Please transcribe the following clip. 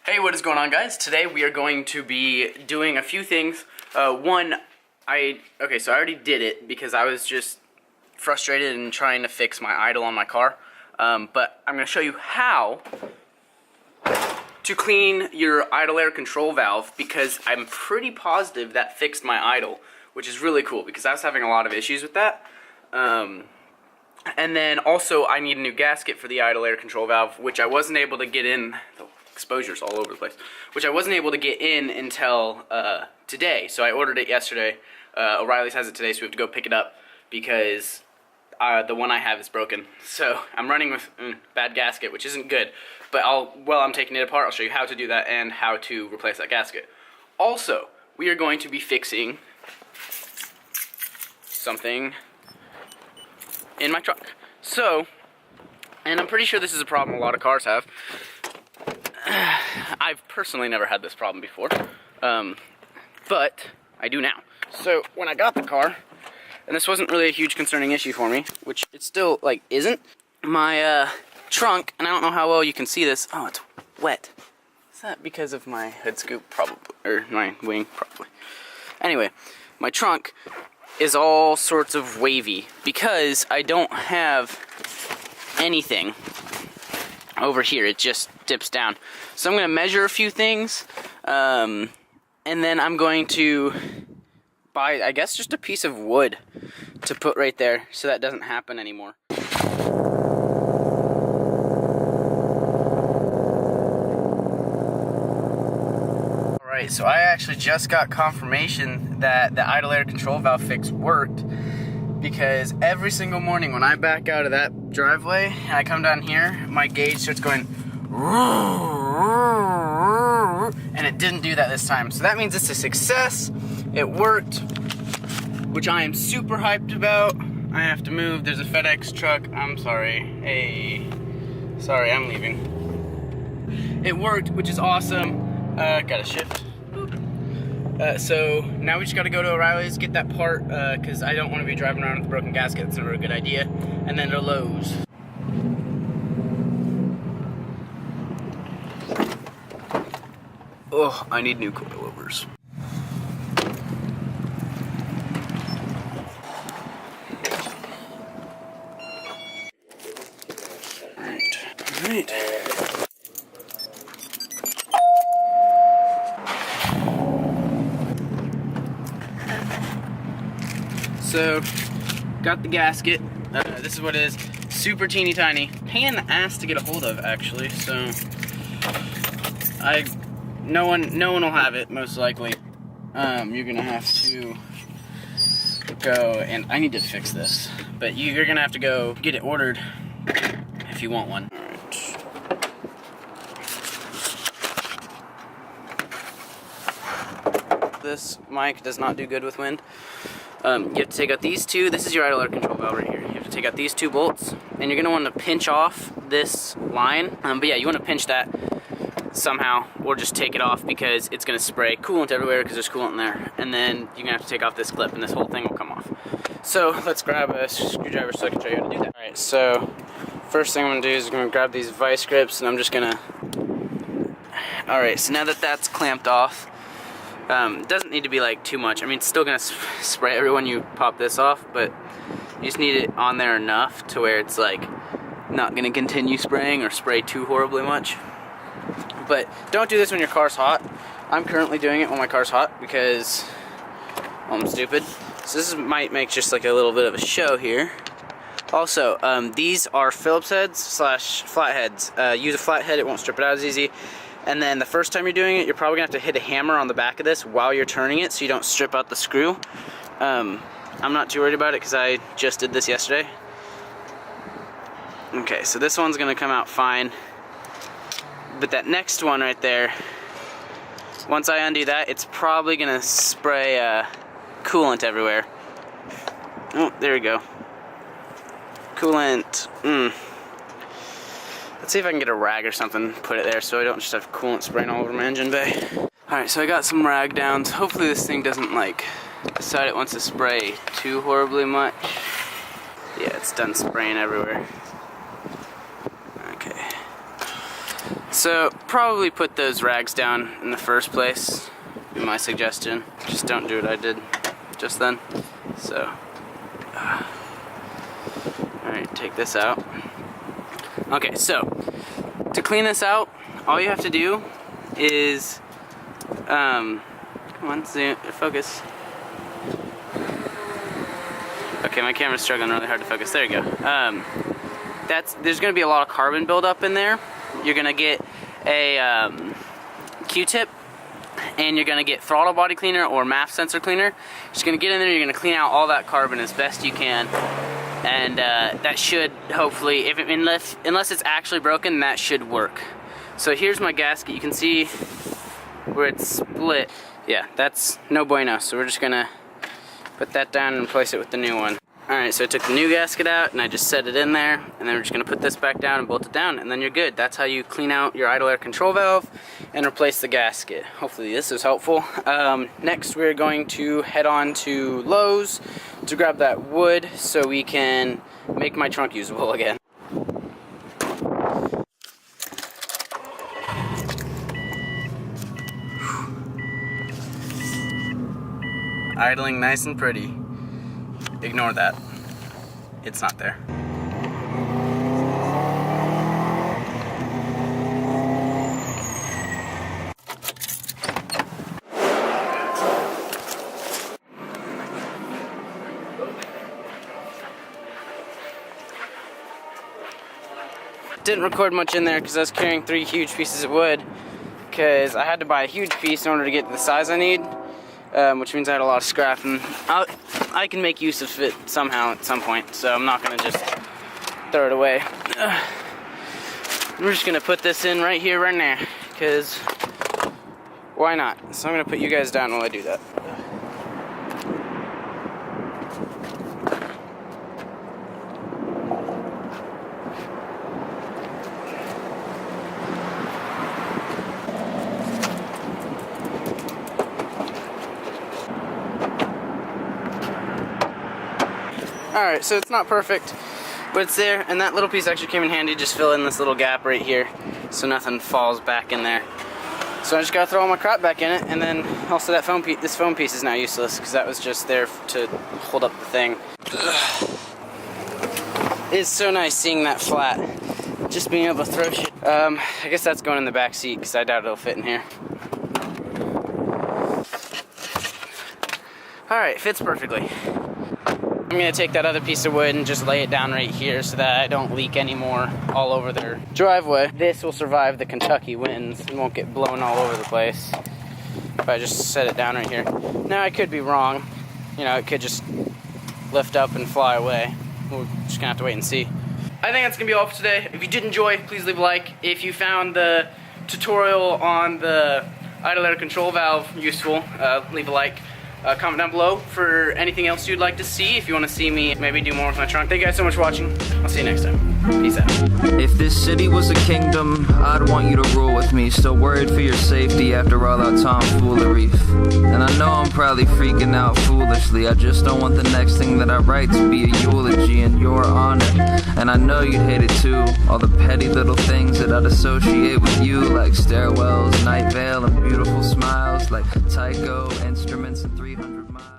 Hey, what is going on, guys? Today we are going to be doing a few things. So I already did it because I was just frustrated and trying to fix my idle on my car. But I'm going to show you how to clean your idle air control valve, because I'm pretty positive that fixed my idle, which is really cool because I was having a lot of issues with that. And then also I need a new gasket for the idle air control valve, which I wasn't able to get in. Exposures all over the place, which I wasn't able to get in until today. So I ordered it yesterday. O'Reilly's has it today, so we have to go pick it up because the one I have is broken. So I'm running with bad gasket, which isn't good. But while I'm taking it apart, I'll show you how to do that and how to replace that gasket. Also, we are going to be fixing something in my truck. So, and I'm pretty sure this is a problem a lot of cars have. I've personally never had this problem before, but I do now. So when I got the car, and this wasn't really a huge concerning issue for me, which it still isn't, my trunk, and I don't know how well you can see this. Oh, it's wet. Is that because of my hood scoop? Probably, or my wing, probably. Anyway, my trunk is all sorts of wavy because I don't have anything over here. It just dips down. So I'm going to measure a few things, and then I'm going to buy, I guess, just a piece of wood to put right there so that doesn't happen anymore. Alright, so I actually just got confirmation that the idle air control valve fix worked, because every single morning when I back out of that driveway and I come down here, my gauge starts going, and it didn't do that this time. So that means it's a success. It worked, which I am super hyped about. I have to move. There's a FedEx truck. I'm sorry. Hey, sorry, I'm leaving. It worked, which is awesome. Gotta shift. So now we just gotta go to O'Reilly's, get that part, because I don't want to be driving around with a broken gasket. It's never a good idea. And then to Lowe's. Oh, I need new coilovers. Alright. So, got the gasket. This is what it is. Super teeny tiny. Pain in the ass to get a hold of, actually. So, no one will have it, most likely. You're gonna have to go, and I need to fix this, but you're gonna have to go get it ordered if you want one. Alright. This mic does not do good with wind. You have to take out these two. This is your idle air control valve right here. You have to take out these two bolts, and you're gonna want to pinch off this line. But yeah, you want to pinch that somehow, or just take it off, because it's going to spray coolant everywhere because there's coolant in there. And then you're going to have to take off this clip and this whole thing will come off. So let's grab a screwdriver so I can show you how to do that. Alright, so first thing I'm going to do is I'm going to grab these vice grips, and I'm just going to... Alright, so now that that's clamped off, it doesn't need to be too much. I mean, it's still going to spray everywhere when you pop this off, but you just need it on there enough to where it's not going to continue spraying or spray too horribly much. But don't do this when your car's hot. I'm currently doing it when my car's hot because I'm stupid. So this might make just a little bit of a show here. Also, these are Phillips heads / flatheads. Use a flathead, it won't strip it out as easy. And then the first time you're doing it, you're probably gonna have to hit a hammer on the back of this while you're turning it so you don't strip out the screw. I'm not too worried about it because I just did this yesterday. Okay, so this one's gonna come out fine. But that next one right there, once I undo that, it's probably gonna spray coolant everywhere. Oh, there we go. Coolant. Let's see if I can get a rag or something, put it there so I don't just have coolant spraying all over my engine bay. Alright, so I got some rag downs. Hopefully this thing doesn't decide it wants to spray too horribly much. Yeah, it's done spraying everywhere. Okay. So probably put those rags down in the first place, be my suggestion. Just don't do what I did just then. So, alright, take this out. Okay, so to clean this out, all you have to do is, come on, zoom, focus. Okay, my camera's struggling really hard to focus. There you go. There's going to be a lot of carbon buildup in there. You're going to get a Q-tip, and you're going to get throttle body cleaner or MAF sensor cleaner. Just going to get in there, you're going to clean out all that carbon as best you can. And that should hopefully, unless it's actually broken, that should work. So here's my gasket. You can see where it's split. Yeah, that's no bueno. So we're just going to put that down and replace it with the new one. Alright, so I took the new gasket out and I just set it in there, and then we're just going to put this back down and bolt it down, and then you're good. That's how you clean out your idle air control valve and replace the gasket. Hopefully this is helpful. Next we're going to head on to Lowe's to grab that wood so we can make my trunk usable again. Idling nice and pretty. Ignore that. It's not there. Didn't record much in there because I was carrying 3 huge pieces of wood, because I had to buy a huge piece in order to get the size I need. Which means I had a lot of scrap, and I can make use of it somehow at some point, so I'm not going to just throw it away. We're just going to put this in right here, right now, because why not? So I'm going to put you guys down while I do that. Alright, so it's not perfect, but it's there, and that little piece actually came in handy. Just fill in this little gap right here so nothing falls back in there. So I just gotta throw all my crap back in it, and then also that this foam piece is now useless because that was just there to hold up the thing. It's so nice seeing that flat, just being able to throw shit. I guess that's going in the back seat because I doubt it'll fit in here. Alright, it fits perfectly. I'm going to take that other piece of wood and just lay it down right here so that I don't leak anymore all over their driveway. This will survive the Kentucky winds and won't get blown all over the place if I just set it down right here. Now, I could be wrong. You know, it could just lift up and fly away. We're just going to have to wait and see. I think that's going to be all for today. If you did enjoy, please leave a like. If you found the tutorial on the idle air control valve useful, leave a like. Comment down below for anything else you'd like to see. If you want to see me maybe do more with my trunk. Thank you guys so much for watching. I'll see you next time. Peace out. If this city was a kingdom, I'd want you to rule with me. Still worried for your safety after all that tomfoolery. And I know I'm probably freaking out foolishly. I just don't want the next thing that I write to be a eulogy in your honor. And I know you'd hate it too. All the petty little things that I'd associate with you, like stairwells, night veil, and beautiful smiles, like Tycho instruments and 300 miles.